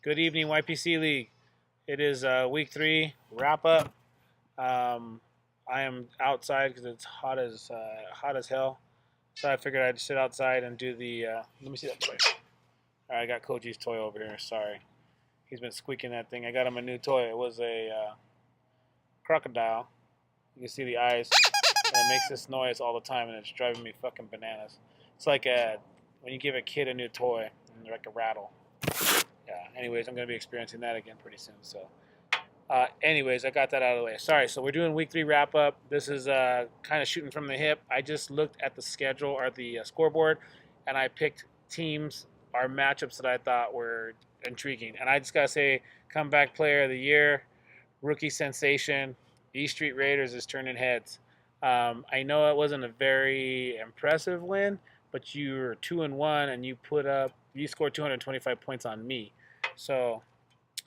Good evening, YPC League. It is week 3 wrap up. I am outside because it's hot as hell. So I figured I'd sit outside and do the. Let me see that toy. All right, I got Koji's toy over here. Sorry, he's been squeaking that thing. I got him a new toy. It was a crocodile. You can see the eyes, and it makes this noise all the time, and it's driving me fucking bananas. It's like when you give a kid a new toy, and they're like a rattle. Yeah. Anyways, I'm gonna be experiencing that again pretty soon. So, anyways, I got that out of the way. Sorry. So we're doing week 3 wrap up. This is kind of shooting from the hip. I just looked at the schedule or the scoreboard, and I picked teams or matchups that I thought were intriguing. And I just gotta say, comeback player of the year, rookie sensation, E Street Raiders is turning heads. I know it wasn't a very impressive win, but you were 2-1, and you scored 225 points on me. So,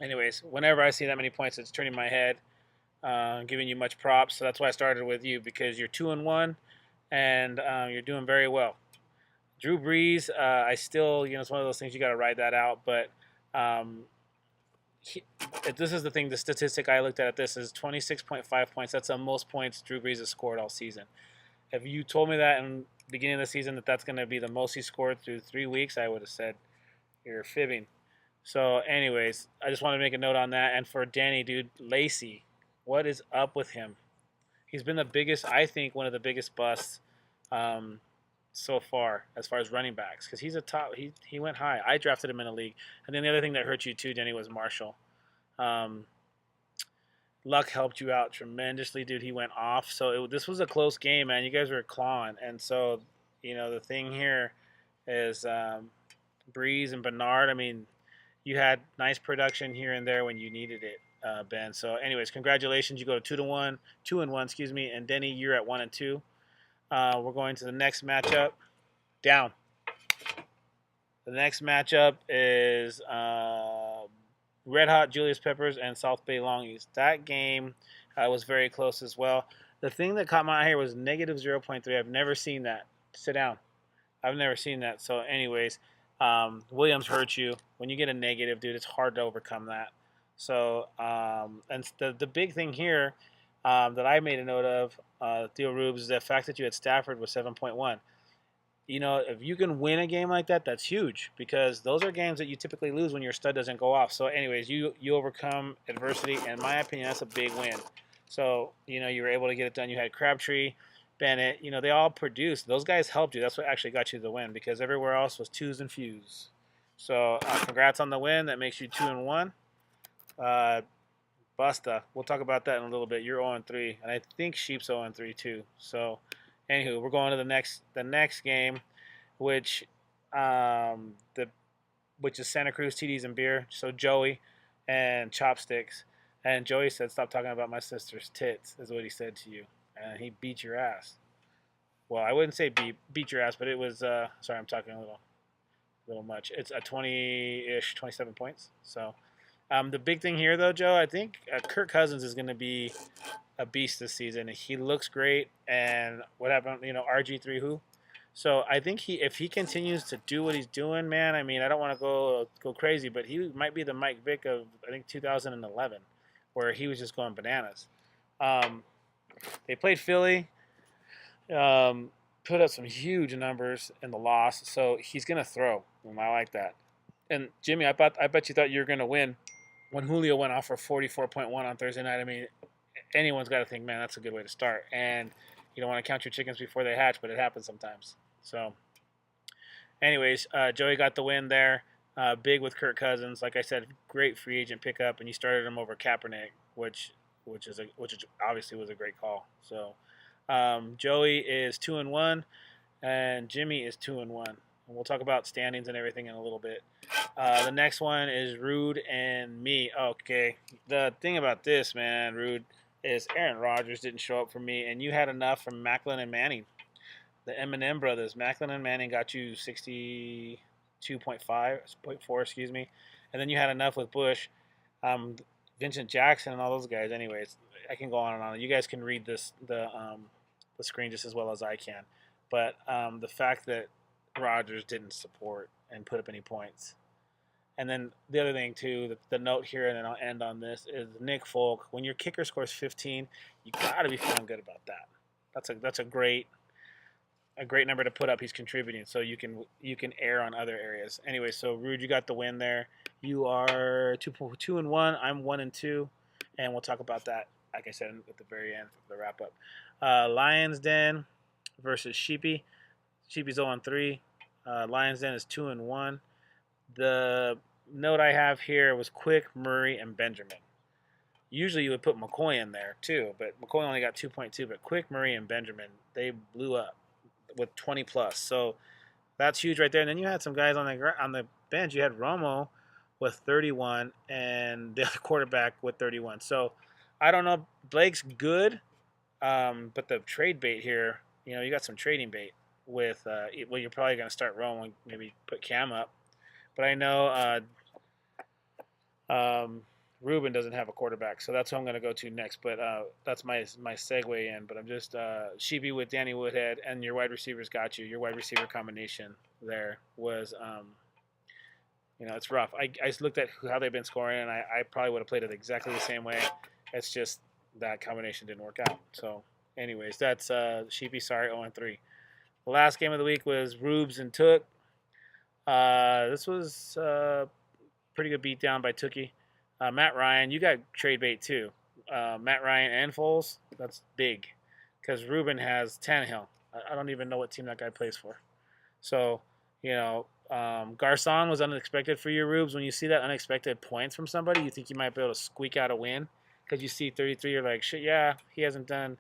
anyways, whenever I see that many points, it's turning my head, giving you much props. So that's why I started with you because you're 2-1, and you're doing very well. Drew Brees, I still, it's one of those things you got to ride that out. But um, this is the thing. The statistic I looked at this is 26.5 points. That's the most points Drew Brees has scored all season. If you told me that in the beginning of the season that's going to be the most he scored through 3 weeks, I would have said you're fibbing. So, anyways, I just want to make a note on that. And for Danny, dude, Lacey, what is up with him? He's been the biggest, I think, one of the biggest busts um, so far as running backs because he's a top. He went high. I drafted him in a league. And then the other thing that hurt you too, Danny, was Marshall. Um, Luck helped you out tremendously, dude. He went off. So this was a close game, man. You guys were clawing. And so, the thing here is Breeze and Bernard. I mean, you had nice production here and there when you needed it, Ben. So, anyways, congratulations. You go to 2-1, 2-1, excuse me. And Denny, you're at 1-2. We're going to the next matchup. Down. The next matchup is Red Hot Julius Peppers and South Bay Longies. That game was very close as well. The thing that caught my eye here was negative 0.3. I've never seen that. Sit down. I've never seen that. So, anyways, Williams hurt you. When you get a negative, dude, it's hard to overcome that. So, and the big thing here that I made a note of, Theo Rubes, is the fact that you had Stafford with 7.1. If you can win a game like that, that's huge because those are games that you typically lose when your stud doesn't go off. So, anyways, you overcome adversity, and in my opinion, that's a big win. So, you were able to get it done. You had Crabtree, Bennett, they all produced. Those guys helped you. That's what actually got you the win because everywhere else was twos and fews. So, congrats on the win. That makes you 2-1. Busta, we'll talk about that in a little bit. You're 0-3, and I think Sheep's 0-3 too. So, anywho, we're going to the next game, which which is Santa Cruz TDs and beer. So Joey and Chopsticks, and Joey said, "Stop talking about my sister's tits," is what he said to you, and he beat your ass. Well, I wouldn't say beat your ass, but it was. Sorry, I'm talking a little much. It's a 20-ish, 27 points. So. The big thing here, though, Joe, I think Kirk Cousins is going to be a beast this season. He looks great, and what happened, RG3 who? So I think if he continues to do what he's doing, man, I mean, I don't want to go crazy, but he might be the Mike Vick of, I think, 2011, where he was just going bananas. They played Philly, put up some huge numbers in the loss, so he's going to throw, and I like that. And Jimmy, I bet you thought you were going to win when Julio went off for 44.1 on Thursday night. I mean, anyone's got to think, man, that's a good way to start. And you don't want to count your chickens before they hatch, but it happens sometimes. So, anyways, Joey got the win there. Big with Kirk Cousins. Like I said, great free agent pickup, and you started him over Kaepernick, which obviously was a great call. So, Joey is 2-1, and Jimmy is 2-1. And we'll talk about standings and everything in a little bit. The next one is Rude and me. Okay. The thing about this, man, Rude, is Aaron Rodgers didn't show up for me, and you had enough from Macklin and Manning. The Eminem brothers, Macklin and Manning, got you 62.4, excuse me. And then you had enough with Bush, Vincent Jackson, and all those guys. Anyways, I can go on and on. You guys can read the screen just as well as I can. But the fact that Rodgers didn't support and put up any points. And then the other thing too, the note here, and then I'll end on this, is Nick Folk. When your kicker scores 15, you gotta be feeling good about that. That's a great number to put up. He's contributing, so you can err on other areas. Anyway, so Rude, you got the win there. You are 2-1. I'm 1-2, and we'll talk about that, like I said, at the very end of the wrap up. Lions Den versus Sheepy. Sheepy's 0-3. Lions Den is 2-1. The note I have here was Quick, Murray, and Benjamin. Usually you would put McCoy in there too, but McCoy only got 2.2. But Quick, Murray, and Benjamin, they blew up with 20 plus. So that's huge right there. And then you had some guys on the bench. You had Romo with 31 and the other quarterback with 31. So I don't know. Blake's good, but the trade bait here, you got some trading bait with. Well, you're probably going to start Romo, maybe put Cam up. But I know Ruben doesn't have a quarterback, so that's who I'm going to go to next. But that's my segue in. But I'm just Sheepy with Danny Woodhead, and your wide receivers got you. Your wide receiver combination there was, it's rough. I looked at how they've been scoring, and I probably would have played it exactly the same way. It's just that combination didn't work out. So, anyways, that's Sheepy. Sorry, 0-3. The last game of the week was Rubes and Took. This was pretty good beatdown by Tookie. Matt Ryan, you got trade bait too. Matt Ryan and Foles, that's big. Because Ruben has Tannehill. I don't even know what team that guy plays for. So, Garcon was unexpected for your Rubes. When you see that unexpected points from somebody, you think you might be able to squeak out a win. Because you see 33, you're like, shit, yeah, I don't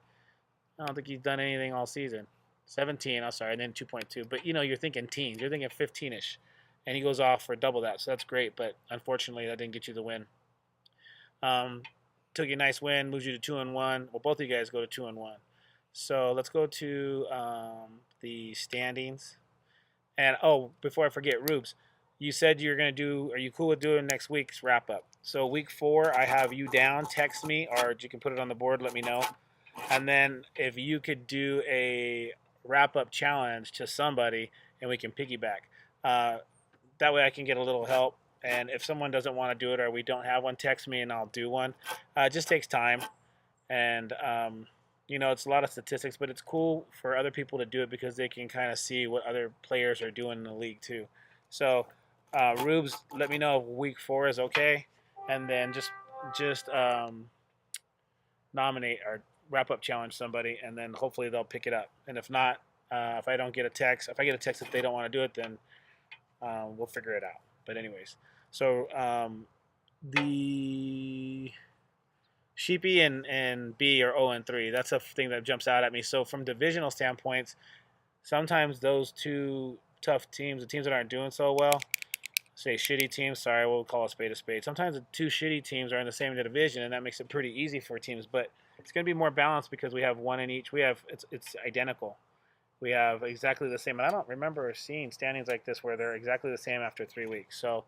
think he's done anything all season. 17, I'm sorry, and then 2.2. But, you're thinking teens. You're thinking 15-ish. And he goes off for double that, so that's great. But, unfortunately, that didn't get you the win. Took you a nice win, moves you to 2-1. Well, both of you guys go to 2-1. So, let's go to the standings. And, before I forget, Rubes, you said you're going to do, are you cool with doing next week's wrap-up? So, week 4, I have you down. Text me, or you can put it on the board. Let me know. And then if you could do a wrap-up challenge to somebody, and we can piggyback. That way I can get a little help. And if someone doesn't want to do it or we don't have one, text me and I'll do one. It just takes time. And, it's a lot of statistics, but it's cool for other people to do it because they can kind of see what other players are doing in the league too. So, Rubes, let me know if week 4 is okay. And then just nominate or wrap-up challenge somebody, and then hopefully they'll pick it up. And if not, if I get a text that they don't want to do it, then we'll figure it out. But anyways, so the Sheepy and B are 0-3. That's a thing that jumps out at me. So from divisional standpoints, sometimes those two tough teams, the teams that aren't doing so well, say shitty teams, sorry, we'll call a spade a spade. Sometimes the two shitty teams are in the same division, and that makes it pretty easy for teams. But it's going to be more balanced because we have one in each. It's identical. We have exactly the same. And I don't remember seeing standings like this where they're exactly the same after 3 weeks. So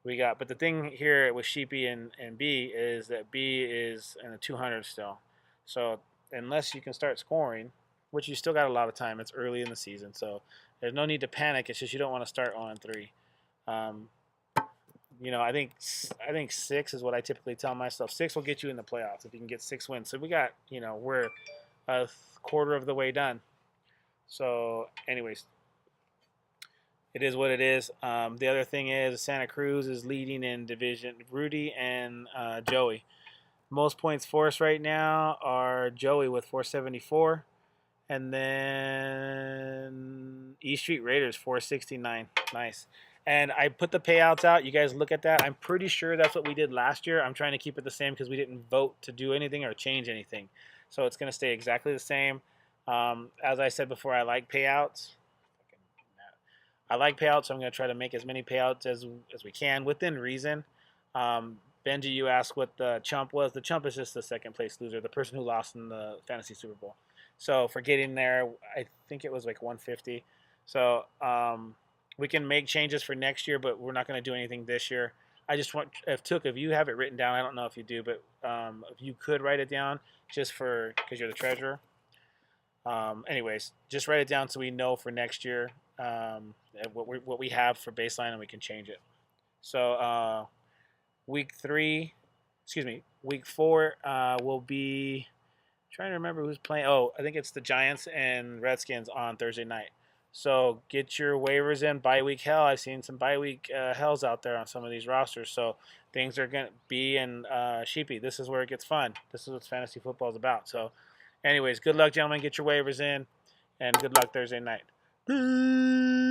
but the thing here with Sheepy and B is that B is in the 200 still. So unless you can start scoring, which you still got a lot of time, it's early in the season. So there's no need to panic. It's just you don't want to start 0-3. I think 6 is what I typically tell myself. 6 will get you in the playoffs if you can get 6 wins. So we got, we're a quarter of the way done. So, anyways, it is what it is. The other thing is Santa Cruz is leading in division. Rudy and Joey. Most points for us right now are Joey with 474. And then E Street Raiders, 469. Nice. And I put the payouts out. You guys look at that. I'm pretty sure that's what we did last year. I'm trying to keep it the same because we didn't vote to do anything or change anything. So it's going to stay exactly the same. As I said before, I like payouts. So I'm going to try to make as many payouts as we can within reason. Benji, you asked what the chump was. The chump is just the second place loser, the person who lost in the fantasy Super Bowl. So for getting there, I think it was like 150. So we can make changes for next year, but we're not going to do anything this year. I just want, if you have it written down, I don't know if you do, but if you could write it down just because you're the treasurer. Anyways, just write it down so we know for next year what we have for baseline and we can change it. So week 3, excuse me, week 4 will be. Trying to remember who's playing. Oh, I think it's the Giants and Redskins on Thursday night. So get your waivers in. Bye week hell. I've seen some bye week hells out there on some of these rosters. So things are going to be in sheepy. This is where it gets fun. This is what fantasy football is about. So, anyways, good luck, gentlemen. Get your waivers in, and good luck Thursday night. Peace.